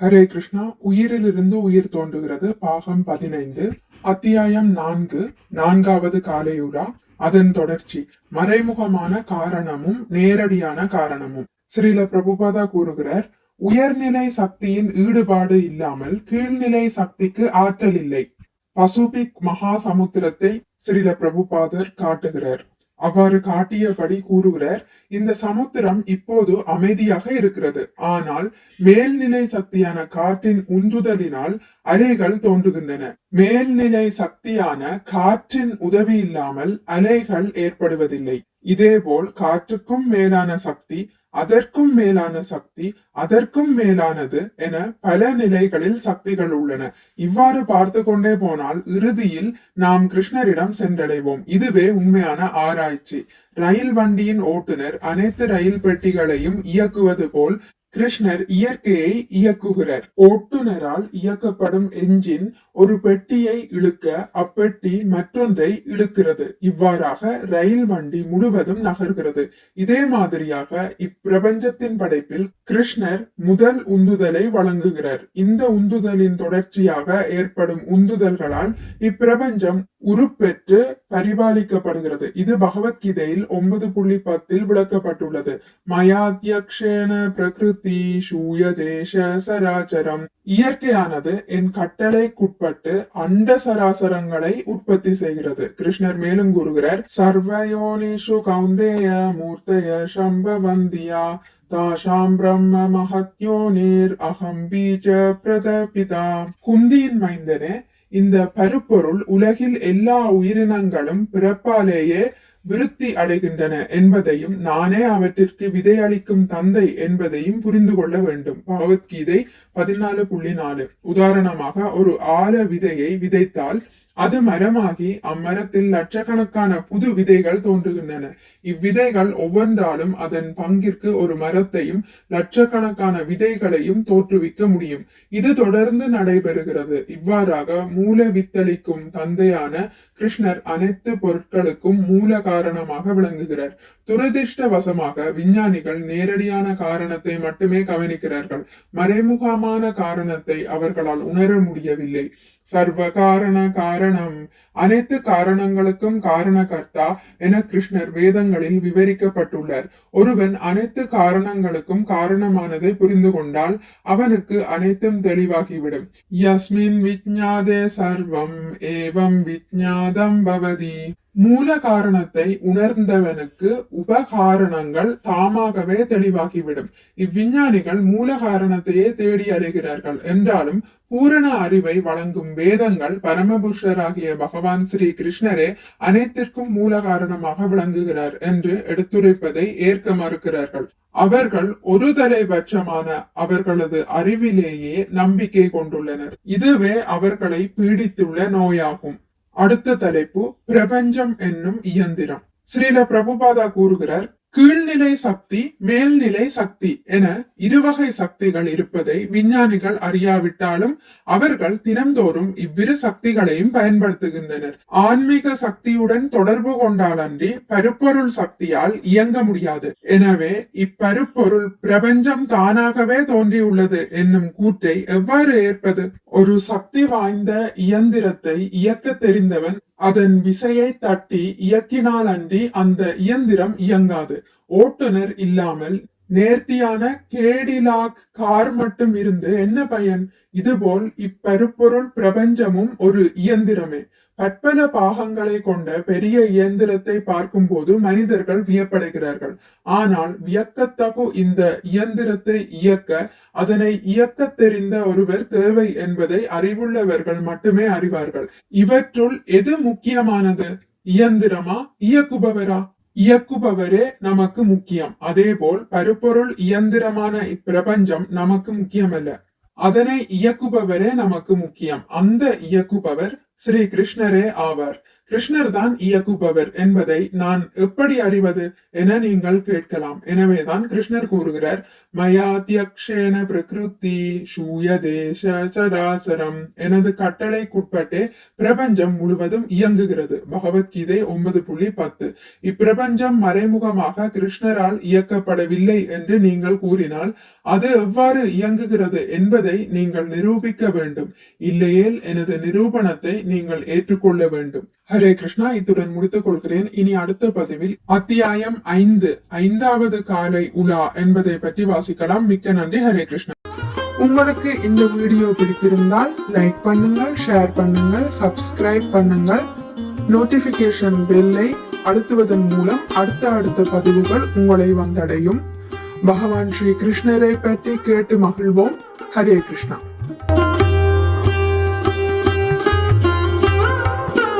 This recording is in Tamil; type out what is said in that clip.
ஹரே கிருஷ்ணா. உயிரிலிருந்து உயிர் தோன்றுகிறது பாகம் 15, அத்தியாயம் 4, 4வது காலையுலா. அதன் தொடர்ச்சி, மறைமுகமான காரணமும் நேரடியான காரணமும். ஸ்ரீல பிரபுபாதா கூறுகிறார், உயர்நிலை சக்தியின் ஈடுபாடு இல்லாமல் கீழ்நிலை சக்திக்கு ஆற்றல் இல்லை. பசுபிக் மகா சமுத்திரத்தை ஸ்ரீல பிரபுபாதர் காட்டுகிறார். அவ்வாறு காட்டியபடி கூறுகிறார், இந்த சமுத்திரம் இப்போது அமைதியாக இருக்கிறது. ஆனால் மேல்நிலை சக்தியான காற்றின் உந்துதலினால் அலைகள் தோன்றுகின்றன. மேல்நிலை சக்தியான காற்றின் உதவி இல்லாமல் அலைகள் ஏற்படுவதில்லை. இதேபோல் காற்றுக்கும் மேலான சக்தி, அதற்கும் மேலான சக்தி, அதற்கும் மேலானது என பல நிலைகளில் சக்திகள் உள்ளன. இவ்வாறு பார்த்து கொண்டே போனால் இறுதியில் நாம் கிருஷ்ணரிடம் சென்றடைவோம். இதுவே உண்மையான ஆராய்ச்சி. ரயில் வண்டியின் ஓட்டுநர் அனைத்து ரயில் பெட்டிகளையும் இயக்குவது போல் கிருஷ்ணர் இயற்கையை இயக்குகிறார். ஓட்டுநரால் இயக்கப்படும் என்ஜின் ஒரு பெட்டியை இழுக்க அப்பெட்டி மற்றொன்றை இழுக்கிறது. இவ்வாறாக ரயில் வண்டி முழுவதும் நகர்கிறது. இதே மாதிரியாக இப்பிரபஞ்சத்தின் படைப்பில் கிருஷ்ணர் முதல் உந்துதலை வழங்குகிறார். இந்த உந்துதலின் தொடர்ச்சியாக ஏற்படும் உந்துதல்களால் இப்பிரபஞ்சம் உருப்பெற்று பரிபாலிக்கப்படுகிறது. இது பகவத்கீதையில் 9.10 விளக்கப்பட்டுள்ளது. மயாத்யக்ஷேன பிரகிருதி சூயதேச சராச்சரம். இயற்கையானது என் கட்டளைக்குட்பட்டு அண்ட சராசரங்களை உற்பத்தி செய்கிறது. கிருஷ்ணர் மேலும் கூறுகிறார், சர்வயோனிஷு கௌந்தேய மூர்த்தய சம்பவந்தியா தாஷாம் பிரம்ம மஹத்யோனிர் அகம் பீஜ பிரதபிதா. குந்தியின் மைந்தனே, இந்த பருப்பொருள் உலகில் எல்லா உயிரினங்களும் பிறப்பாலேயே விருத்தி அடைகின்றன என்பதையும் நானே அவற்றிற்கு விதையளிக்கும் தந்தை என்பதையும் புரிந்து கொள்ள வேண்டும். பகவத்கீதை 14.4. உதாரணமாக, ஒரு ஆல விதையை விதைத்தால் அது மரமாகி அம்மரத்தில் லட்சக்கணக்கான புது விதைகள் தோன்றுகின்றன. இவ்விதைகள் ஒவ்வொன்றாலும் அதன் பங்கிற்கு ஒரு மரத்தையும் லட்சக்கணக்கான விதைகளையும் தோற்றுவிக்க முடியும். இது தொடர்ந்து நடைபெறுகிறது. இவ்வாறாக மூல வித்தளிக்கும் தந்தையான கிருஷ்ணர் அனைத்து பொருட்களுக்கும் மூல காரணமாக விளங்குகிறார். துரதிர்ஷ்டவசமாக விஞ்ஞானிகள் நேரடியான காரணத்தை மட்டுமே கவனிக்கிறார்கள். மறைமுகமான காரணத்தை அவர்களால் உணர முடியவில்லை. சர்வ காரண காரணம், அனைத்து காரணங்களுக்கும் காரணகர்த்தா என கிருஷ்ணர் வேதங்களில் விவரிக்கப்பட்டுள்ளார். ஒருவன் அனைத்து காரணங்களுக்கும் காரணமானதை புரிந்து கொண்டால் அவனுக்கு அனைத்தும் தெளிவாகிவிடும். யஸ்மின் விஜ்ஞாதே சர்வம் ஏவம் விஜ்ஞாதம் பவதி. மூல காரணத்தை உணர்ந்தவனுக்கு உபகாரணங்கள் தாமாகவே தெளிவாகிவிடும். இவ்விஞ்ஞானிகள் மூல காரணத்தையே தேடி அலைகிறார்கள். என்றாலும் பூரண அறிவை வழங்கும் வேதங்கள் பரமபுருஷராகிய பகவான் ஸ்ரீ கிருஷ்ணரே அனைத்திற்கும் மூல காரணமாக விளங்குகிறார் என்று எடுத்துரைப்பதை ஏற்க மறுக்கிறார்கள். அவர்கள் ஒரு தலைபட்சமான அவர்களது அறிவிலேயே நம்பிக்கை கொண்டுள்ளனர். இதுவே அவர்களை பீடித்துள்ள நோயாகும். அடுத்த தலைப்பு, பிரபஞ்சம் என்னும் இயந்திரம். ஸ்ரீல பிரபுபாதா கூறுகிறார், கீழ்நிலை சக்தி, மேல்நிலை சக்தி என இருவகை சக்திகள் இருப்பதை விஞ்ஞானிகள் அறியாவிட்டாலும் அவர்கள் தினம்தோறும் இவ்விரு சக்திகளையும் பயன்படுத்துகின்றனர். ஆன்மீக சக்தியுடன் தொடர்பு கொண்டாலன்றி பருப்பொருள் சக்தியால் இயங்க முடியாது. எனவே இப்பருப்பொருள் பிரபஞ்சம் தானாகவே தோன்றியுள்ளது என்னும் கூற்றை எவ்வாறு ஏற்பது? ஒரு சக்தி வாய்ந்த இயந்திரத்தை இயக்க தெரிந்தவன் அதன் விசையை தட்டி இயக்கினால் அன்றி அந்த இயந்திரம் இயங்காது. ஓட்டுநர் இல்லாமல் நேர்த்தியான கேடிலாக் கார் மட்டும் இருந்து என்ன பயன்? இதுபோல் இப்பருப்பொருள் பிரபஞ்சமும் ஒரு இயந்திரமே. பற்பல பாகங்களை கொண்ட பெரிய இயந்திரத்தை பார்க்கும் போது மனிதர்கள் வியப்படைகிறார்கள். ஆனால் வியக்கத்தகு இந்த இயந்திரத்தை இயக்க அதனை இயக்க தெரிந்த ஒருவர் தேவை என்பதை அறிவுள்ளவர்கள் மட்டுமே அறிவார்கள். இவற்றுள் எது முக்கியமானது? இயந்திரமா, இயக்குபவரா? இயக்குபவரே நமக்கு முக்கியம். அதேபோல் பருப்பொருள் இயந்திரமான இப்பிரபஞ்சம் நமக்கு முக்கியமல்ல, அதனை இயக்குபவரே நமக்கு முக்கியம். அந்த இயக்குபவர் ஸ்ரீ கிருஷ்ணரே ஆவார். கிருஷ்ணர் தான் இயக்குபவர் என்பதை நான் எப்படி அறிவது என நீங்கள் கேட்கலாம். எனவேதான் கிருஷ்ணர் கூறுகிறார், மயாத்யக்ஷேன பிரகிருதி சூயதேச சராசரம். எனது கட்டளைக்குட்பட்டே பிரபஞ்சம் முழுவதும் இயங்குகிறது. பகவத்கீதை 9.10. இப்பிரபஞ்சம் மறைமுகமாக கிருஷ்ணரால் இயக்கப்படவில்லை என்று நீங்கள் கூறினால் அது எவ்வாறு இயங்குகிறது என்பதை நீங்கள் நிரூபிக்க வேண்டும். இல்லையேல் எனது நிரூபணத்தை நீங்கள் ஏற்றுக்கொள்ள வேண்டும். ஹரே கிருஷ்ணா. இத்துடன் முடித்துக் கொள்கிறேன். இனி அடுத்த பதிவில் அத்தியாயம் 5 ஐந்தாவது காலை உலா என்பதை பற்றி வாசிக்கலாம். மிக்க நன்றி. ஹரே கிருஷ்ணா. உங்களுக்கு இந்த வீடியோ பிடித்திருந்தால் லைக் பண்ணுங்கள், ஷேர் பண்ணுங்கள், சப்ஸ்கிரைப் பண்ணுங்கள். நோட்டிபிகேஷன் பெல்லை அழுத்துவதன் மூலம் அடுத்த பதிவுகள் உங்களை வந்தடையும். பகவான் ஸ்ரீ கிருஷ்ணரை பற்றி கேட்டு மகிழ்வோம். ஹரே கிருஷ்ணா.